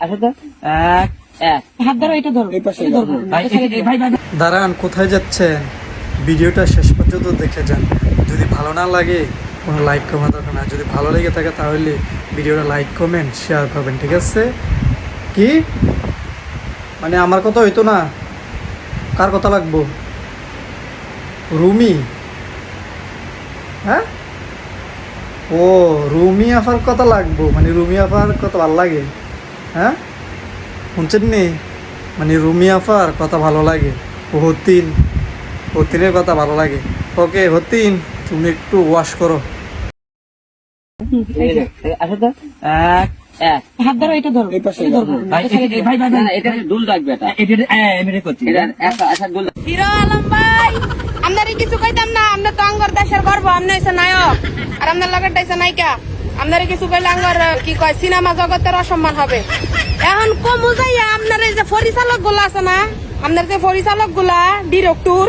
আসো তো হাত ধরো, এটা ধরো, দাঁড়ান, কোথায় যাচ্ছেন? ভিডিওটা শেষ পর্যন্ত দেখে যান। যদি ভালো না লাগে কোনো লাইক কমেন্ট দরকার না, যদি ভালো লেগে থাকে তাহলে ভিডিওটা লাইক কমেন্ট শেয়ার করবেন, ঠিক আছে? কি মানে আমার কথা হইতো না? কার কথা লাগবো? রুমি? হ্যাঁ, ও রুমি আফার কথা লাগবো, মানে রুমি আফার কথা ভালো লাগে? হ্যাঁ, শুনছেন নি? মানে রুমি আফার কথা ভালো লাগে, ও হতিনের কথা ভালো লাগে। ওকে হতিন, তুমি একটু ওয়াশ করো। আসো তো হাত ধরো, এটা ধরো, এটা দুল রাখবে, হিরো আলম ভাই, আপনারই কিছু কইতাম না। আপনার তো আঙ্গর দেশের গর্ব, আপনি হইছে নায়ক আর আপনার লগের ডাইছে নায়িকা। আপনারই কিছু কইলে আঙ্গর কি কয় সিনেমা জগতের অসম্মান হবে। এখন কমু যাইয়া আপনার এই যে পরিচালক গুলা আছে না, আপনার যে পরিচালক গুলা ডিরেক্টর,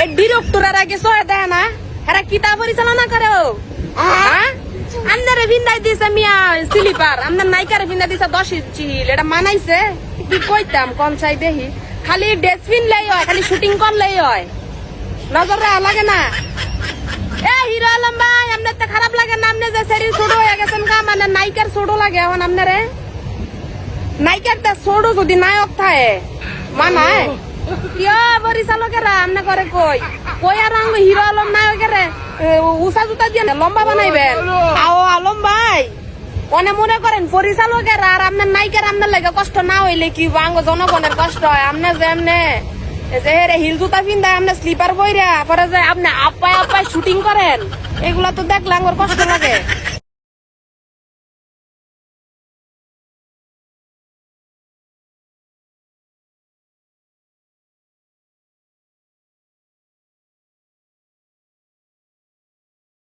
এই ডিরেক্টরের আগে সহায় দেয় না, এরা কিতা পরিচালনা করে? আপনারে ভিন্দাই দিছে মিয়া স্লিপার, আপনার নায়িকারে ভিন্দা দিছে 10 চিল, এটা মানাইছে? কি কইতাম কোন চাই দেখি, খালি ড্রেস পিনলেই হয়, খালি শুটিং করলেই হয়, নজর লাগে না? এ হিরো আলম ভাই, আপনার তো খারাপ লাগে না? আপনি যে শরীর ছোট হয়ে গেছেন গা, মানে নায়িকার ছোট লাগে এখন আপনারে? নায়িকার তো ছোট যদি নায়ক থাকে মানায়? কিয় পরিচালকেরা আপনি করে কই কই আর হিরো আলম নায়কেরে উষা জুতা দিয়ে লম্বা বানাইবেন? আও আলম ভাই, মনে মনে করেন পরিচালকেরা আর আপনার নায়িকার আপনার লাগে কষ্ট না হইলে কি বাঙ্গ জনগণের কষ্ট হয়? আপনি যে এমনি যে হিল জুতা পিন্দায়, আপনি স্লিপার বইরা পরে যে আপনি আপ্পায় শুটিং করেন, এগুলা তো দেখলে আমার কষ্ট লাগে।